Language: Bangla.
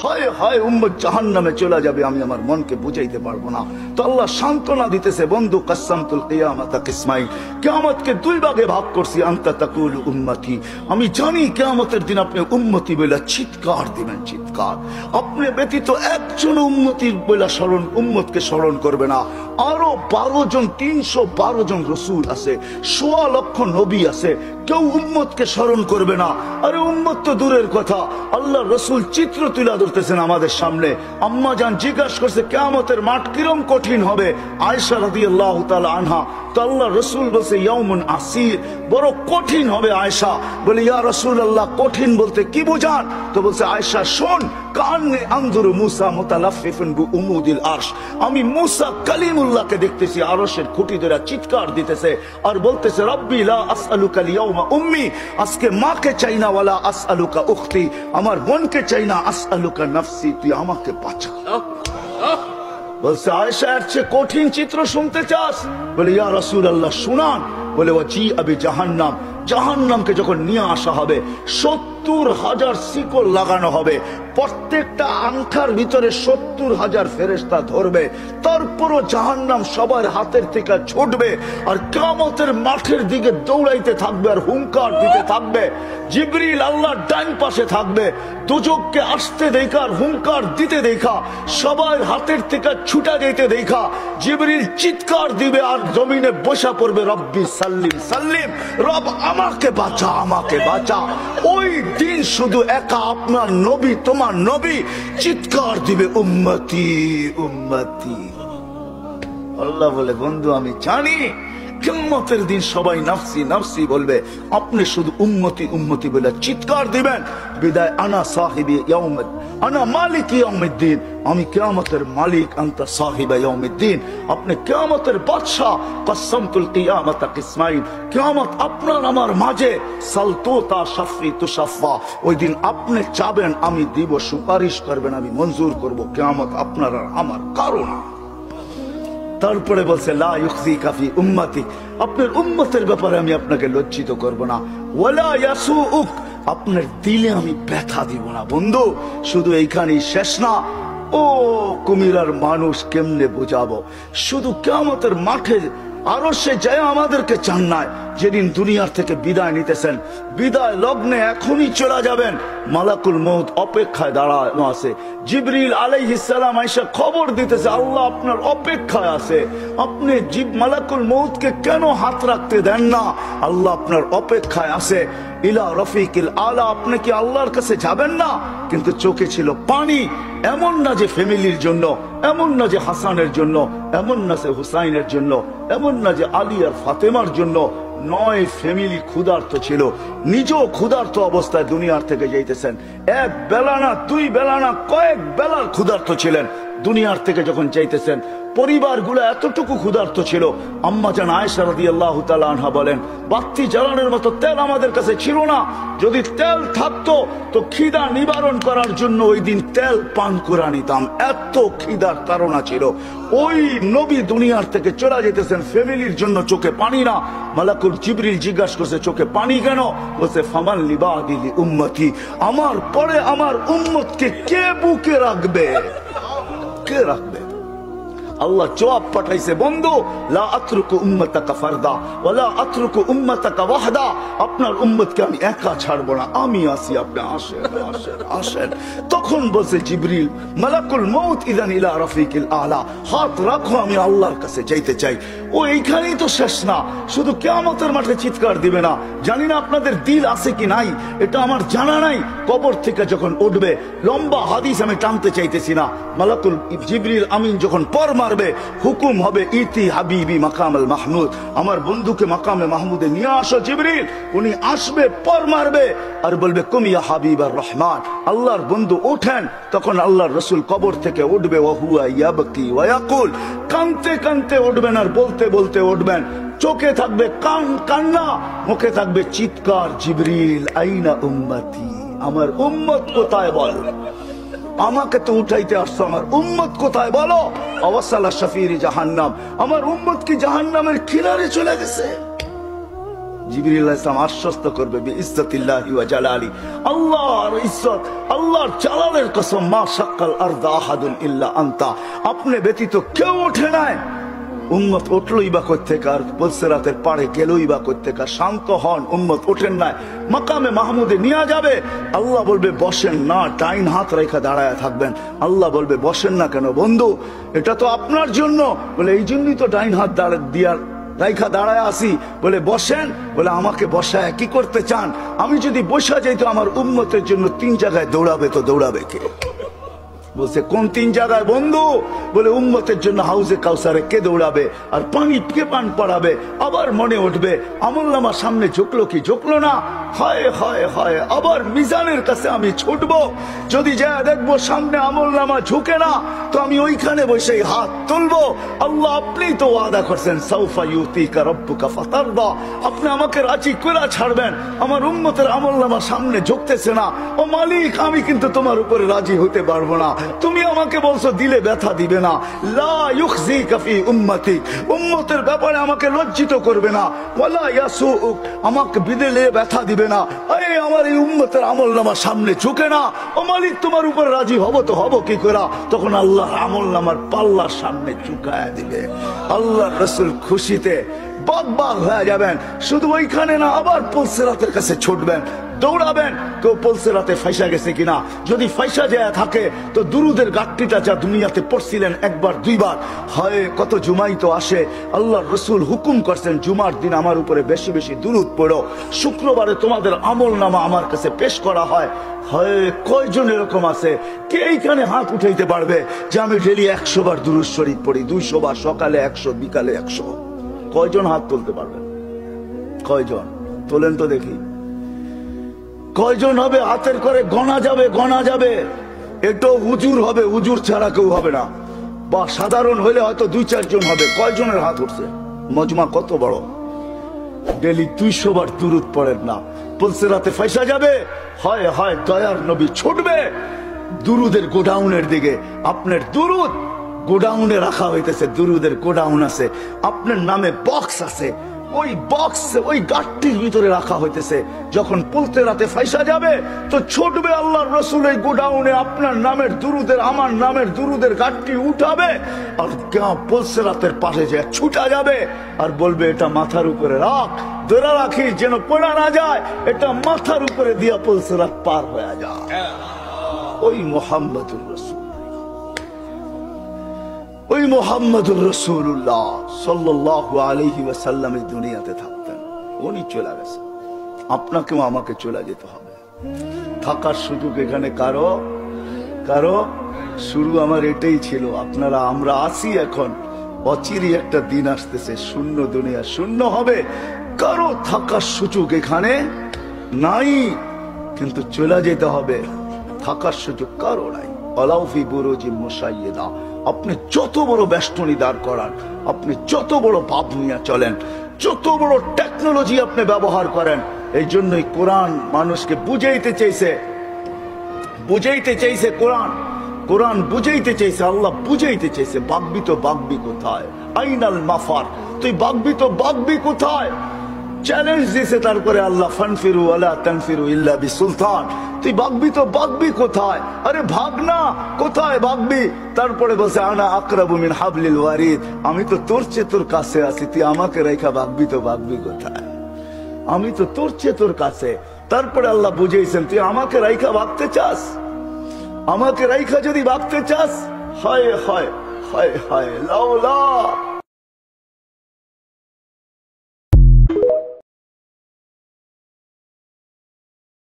হায় হায় উম্মত জাহান্নামে চলে যাবে, আমি আমার মনকে বুঝাইতে পারবো না। তো আল্লাহ সান্ত্বনা দিতেছে, বন্ধু কাসসামতুল কিয়ামাতা কিসমাইন, কিয়ামতকে দুই ভাগে ভাগ করছি। আনতা তাকুল উম্মতি, আমি জানি কিয়ামতের দিন আপনি উম্মতি বলে চিৎকার দিবেন, চিৎকার। আপনি ব্যতীত একজন উম্মতির বলে উম্মতকে স্মরণ করবে না। আরো 12 জন, 312 জন রসুল আছে, 1.25 লক্ষ নবী আছে, কেউ উম্মতকে স্মরণ করবে না। আরে উম্মত তো দূরের কথা, আল্লাহ রসুল চিত্র তুলে ধরতেছেন আমাদের সামনে। আম্মা জান জিজ্ঞাসা করছে কিয়ামতের মাঠ কিরম কঠিন হবে, আয়েশা রাদিয়াল্লাহু তাআলা আনহা। তো আল্লাহ রসুল বলছে ইয়াউমুন আসির, বড় কঠিন হবে। আয়েশা বলে ইয়া রাসূলুল্লাহ, কঠিন বলতে কি বুঝান? তো বলছে আয়েশা শোন, কান্নে আনজুরু মুসা মুতালাফফিফুন বিউমুদিল আরশ, আমি মুসা কালিমুল্লাহকে দেখতেছি আরশের খুঁটি ধরে চিৎকার দিতেছে আর বলতেছে রব্বি লা আসআলুকা আল-ইয়াওমা উম্মি, আজকে মাকে চাই না, ওয়ালা আসআলুকা উখতি, আমার বোনকে চাই না, আসআলুকা নাফসি, তুই আমাকে বাঁচা। বলছে আয়েশা এর চেয়ে কঠিন চিত্র শুনতে চাস? বলে ইয়া রাসূলুল্লাহ শুনান। বলে ওয়াজি আবি জাহান্নাম, জাহান্নামকে যখন নিয়ে আসা হবে 70,000 শিকল লাগানো হবে, প্রত্যেকটা আংখার ভিতরে 70,000 ফেরেশতা ধরবে, তারপরও জাহান্নাম সবার হাতের থেকে ছুটবে আর কিয়ামতের মাঠের দিকে দৌড়াইতে থাকবে আর হুঙ্কার দিতে থাকবে। জিবরিল আল্লাহর ডান পাশে থাকবে, দুজককে আসতে দেখা আর হুঙ্কার দিতে দেখা, সবার হাতের থেকে ছুটা যেতে দেখা জিবরিল চিৎকার দিবে আর জমিনে বসা পড়বে রব্বি সাল্লিম সাল্লিম, রব আমাকে বাঁচা, আমাকে বাঁচা। ওই দিন শুধু একা আপনার নবী, তোমার নবী চিৎকার দিবে উম্মতি উম্মতি। আল্লাহ বলে বন্ধু আমি জানি কিয়ামতের দিন সবাই নাফসি নাফসি বলবে, আপনি শুধু উম্মতি উম্মতি বলে চিৎকার দিবেন। বিদায় আনা সাহিবি ইয়াউমিদ, আনা মালিক ইয়াউমিদ্দিন, আমি কিয়ামতের মালিক, আনতা সাহিবা ইয়াউমিদ্দিন, আপনি কিয়ামতের বাদশা। কাসসামতুল কিয়ামাতা কিসমাইন, কিয়ামত আপনার আমার মাঝে, সালতুতা শাফি তুশাফা, ওই দিন আপনি চাবেন আমি দিব, সুপারিশ করবেন আমি মঞ্জুর করব, কিয়ামত আপনার আর আমার কারণ। তারপরে বলছে লা ইউখজিকা ফি উম্মতি, আপনার উম্মতের ব্যাপারে আমি আপনাকে লজ্জিত করব না, ওয়ালা ইয়াসুউক, আপনার দিলে আমি ব্যথা দিব না। বন্ধু শুধু এইখানেই শেষ না, ও কুমিরার মানুষ কেমনে বোঝাবো, শুধু কিয়ামতের মাঠে আরো সে যায় আমাদেরকে চান নাই, যেদিন দুনিয়ার থেকে বিদায় নিতেছেন, বিদায় লগ্নে এখনই চলে যাবেন, মালাকুল মউত অপেক্ষায় দাঁড়ানো আছে। জিবরিল আলাইহিস সালাম আয়েশা খবর দিতেছে আল্লাহ আপনার অপেক্ষায় আছে, আপনি মালাকুল মউতকে কেন হাত রাখতে দেন না? আল্লাহ আপনার অপেক্ষায় আছে। ইলা রফিকিল আলা, আপনি কি আল্লাহর কাছে যাবেন না? কিন্তু চোখে ছিল পানি। এমন না যে ফ্যামিলির জন্য, এমন না যে হাসানের জন্য, এমন না যে হুসাইনের জন্য, এমন না যে আলী আর ফাতেমার জন্য, 9 ফ্যামিলি ক্ষুধার্ত ছিল, নিজেও ক্ষুধার্ত অবস্থায় দুনিয়ার থেকে যাইতেছেন। এক বেলা না, 2 বেলা না, কয়েক বেলার ক্ষুধার্ত ছিলেন। দুনিয়ার থেকে যখন চাইতেছেন, পরিবারগুলো এতটুকু ক্ষুধার্ত ছিল। আম্মা জান আয়েশা রাদিয়াল্লাহু তাআলা আনহা বলেন, বাতি জ্বালানোর মতো তেল আমাদের কাছে ছিল না, যদি তেল থাকতো তো খিদা নিবারণ করার জন্য ওই দিন তেল পান করে নিতাম, এত খিদার তাড়না ছিল। ওই নবী দুনিয়ার থেকে চলে যেতেছেন, ফ্যামিলির জন্য চোখে পানি না। মালাকুল জিবরিল জিজ্ঞাসা করছে চোখে পানি কেন? বলছে ফামান লিবাদি লি উম্মতি, আমার পরে আমার উম্মতকে কে বুকে রাখবে, কে রাখবে? আল্লাহ জবাব পাঠাইছে, বন্ধু লা আতরুকু উম্মাতাকা ফারদা ওয়ালা আতরুকু উম্মাতাকা ওয়াহদা, আপনার উম্মতকে আমি একা ছাড়বো না, আমি আছি, আপনি আসেন আসেন আসেন। তখন বলছে জিবরিল মালাকুল মউত ইদান ইলা রাফিকিল আলা, হাত রাখো, আমি আল্লাহর কাছে যাইতে চাই। ও এইখানেই তো শেষ না, শুধু কিয়ামতের মাঠে চিৎকার দিবে না। জানি না আপনাদের দিল আছে কি নাই, এটা আমার জানা নাই। কবর থেকে যখন উঠবে, লম্বা হাদিস আমি টানতে চাইতেছি না, মালাকুল জিবরিল আমিন যখন পর মারবে, হুকুম হবে ইতি হাবিবি মাকামাল মাহমুদ, আমার বন্ধুকে মাকামে মাহমুদে নিয়ে আসো। জিবরিল উনি আসবে, পর মারবে আর বলবে কুম ইয়া হাবিবার রহমান, আল্লাহর বন্ধু ওঠেন। তখন আল্লাহর রাসূল কবর থেকে উঠবে, ওয়া হুয়া ইয়াবকি ওয়া ইয়াকুল, কানতে কানতে উঠবেন আর বলতে বলতে উঠবেন, চোখে থাকবে কান্না, মুখে থাকবে চিৎকার, জিবরিল আইনা উম্মতি, আমার উম্মত কোথায় বল, আমাকে তো উঠাইতে আসছো, আমার উম্মত কোথায় বলো? আওয়াসালা শাফিরি জাহান্নাম, আমার উম্মত কি জাহান্নামের কিনারে চলে গেছে? জিবরিল আলাইহিস সালাম আশ্বস্ত করবে বিইজ্জাতিল্লাহি ওয়া জালালি, আল্লাহর ইজ্জত, আল্লাহর জালালের কসম, মা শাক্কাল আরদা আহাদুন ইল্লা আনতা, আপনি ব্যতীত কেউ ওঠে নাই। উম্মত উঠলই বা কোত্থেকে, আর পুলসিরাতের পাড়ে গেলই বা কোত্থেকে? শান্ত হন, উম্মত ওঠেন নাই। মাকামে মাহমুদে নিয়ে যাবে, আল্লাহ বলবে বসেন না, ডাইন হাত রেখা দাঁড়ায় থাকবেন। আল্লাহ বলবে বসেন না কেন বন্ধু? এটা তো আপনার জন্য। বলে এই জন্যই তো ডাইন হাত দিয়া রাইখা দাঁড়ায় আসি। বলে বসেন। বলে আমাকে বসায় কি করতে চান? আমি যদি বসা যাই তো আমার উম্মতের জন্য 3 জায়গায় দৌড়াবে, তো দৌড়াবে কে? বলছে কোন 3 জায়গায় বন্ধু? বলে উম্মতের জন্য হাউজে কাউসারে কে দৌড়াবে, আর পানি কে পান পড়াবে। আবার মনে উঠবে আমলনামার সামনে ঝুঁকলো কি ঝুঁকলো না, হায় হায় হায়, আবার মিজানের কাছে আমি ছুটবো, যদি যা দেখবো সামনে আমলনামা ঝুঁকে না, তো আমি ওইখানে বসে হাত তুলবো। আল্লাহ আপনি তো ওয়াদা করছেন সাউফা ইউতিকা রাব্বুকা ফাতারদা, আপনি আমাকে রাজি করে ছাড়বেন। আমার উম্মতের আমলনামা সামনে ঝুঁকতেছে না, ও মালিক আমি কিন্তু তোমার উপরে রাজি হতে পারবো না। তুমি আমাকে বলছো দিলে ব্যথা দিবে না, লা ইউখজিকা ফি উম্মতি, উম্মতের ব্যাপারে আমাকে লজ্জিত করবে না, ওয়ালা ইয়াসুক, আমাকে বিদেলে ব্যথা দিবে না। আরে আমার এই উম্মতের আমলনামার সামনে ঝুঁকে না, ও মালিক তোমার উপর রাজি হব তো হব কি করে? তখন আল্লাহ আমলনামার পাল্লার সামনে ঝুঁকায় দিবে। আল্লাহর রাসূল খুশিতে বাগ হয়ে যাবেন। শুধু ওইখানে না, আবার পুলসিরাতের কাছে ছুটবেন, দৌড়াবেন। কেউ পুলসিরাতে ফাইসা গেছে কিনা, যদি ফাইসা যায় থাকে তো দুরুদের গাট্টিটা যা দুনিয়াতে পড়ছিলেন 1 বার 2 বার, হয় কত জুমাই তো আসে। আল্লাহর রাসূল হুকুম করছেন জুমার দিন আমার উপরে বেশি বেশি দুরুদ পড়ো, শুক্রবারে তোমাদের আমলনামা আমার কাছে পেশ করা হয়। হয় কয়জন এরকম আছে? কে এইখানে হাত উঠাইতে পারবে যে আমি ডেলি 100 বার দুরুদ শরীফ পড়ি, 200 বার, সকালে 100, বিকালে 100? কয়জন হাত তুলতে পারবেন? কয়জন তোলেন তো দেখি? কয়জন হবে? হাতের করে গণা যাবে, গণা যাবে। এটাও হুজুর হবে, হুজুর ছাড়া কেউ হবে না, বা সাধারণ হলে হয়তো 2-4 জন হবে। কয়জনের হাত উঠছে? মজমা কত বড়? ডেলি 200 বার দুরুদ পড়েন না, পুলসিরাতে ফাইসা যাবে। হয় হয় দয়ার নবী ছুটবে দুরুদের গোডাউনের দিকে। আপনার দুরুদ গোডাউনে রাখা হইতেছে, দুরুদের গোডাউন আছে, আপনার নামে বক্স আছে, ওই বক্স ওই গাট্টির ভিতরে রাখা হইতেছে। যখন পুলসিরাতে ফাইসা যাবে তো ছুটবে আল্লাহর রাসূল এই গোডাউনে, আপনার নামের দুরুদের, আমার নামের দুরুদের গাট্টি উঠাবে, আর পুলসিরাতের পাশে যে ছুটা যাবে আর বলবে এটা মাথার উপরে রাখ, ধরে রাখি যেন পড়া না যায়, এটা মাথার উপরে দিয়া পুলসিরাত পার হয়ে যায়। ওই মুহাম্মদুর রাসূল, ওই মুহাম্মদুর রাসূলুল্লাহ সাল্লাল্লাহু আলাইহি ওয়াসাল্লাম এই দুনিয়াতে থাকতেন, উনি চলে গেছেন। আপনাকেও আমাকে চলে যেতে হবে। থাকার সুযোগ এখানে কারো কারো শুরু আমার এটাই ছিল। আপনারা আমরা আসি এখন, অচিরই একটা দিন আসতেছে, শূন্য দুনিয়া শূন্য হবে। কারো থাকার সুযোগ এখানে নাই, কিন্তু চলে যেতে হবে। থাকার সুযোগ কারো নাই। আলাউফি বুরুজি মুশাইয়্যিদা, আপনি যত বড় বেষ্টনী দাঁড় করান, আপনি যত বড় ভাব নিয়ে চলেন, যত বড় টেকনোলজি আপনি ব্যবহার করেন, এই জন্যই কোরআন মানুষকে বুঝাইতে চাইছে কোরআন, কোরআন বুঝাইতে চাইছে, আল্লাহ বুঝাইতে চাইছে বাগবি তো বাগবি কোথায়, আইনাল মাফার, তুই বাগবি তো বাগবি কোথায়? চ্যালেঞ্জ দিয়েছে তারপরে আল্লাহ, ফানফিরু ওয়ালা তানফিরু ইল্লা বিসুলতান, তুই বাগবি তো বাগবি কোথায়? আরে ভাগ না, কোথায় বাগবি? তারপরে বলছে আনা আকরাবু মিন হাবলিল ওয়ারিদ, আমি তো তোর চেয়ে তোর কাছে আছি, তুই আমাকে রেখা বাগবি তো বাগবি কোথায়? আমি তো তোর চেয়ে তোর কাছে। তারপরে আল্লাহ বুঝাইছেন তুই আমাকে রাইখা ভাগতে চাস, আমাকে রাইখা যদি ভাগতে চাস, হায় হায় হায় হায় লাউলা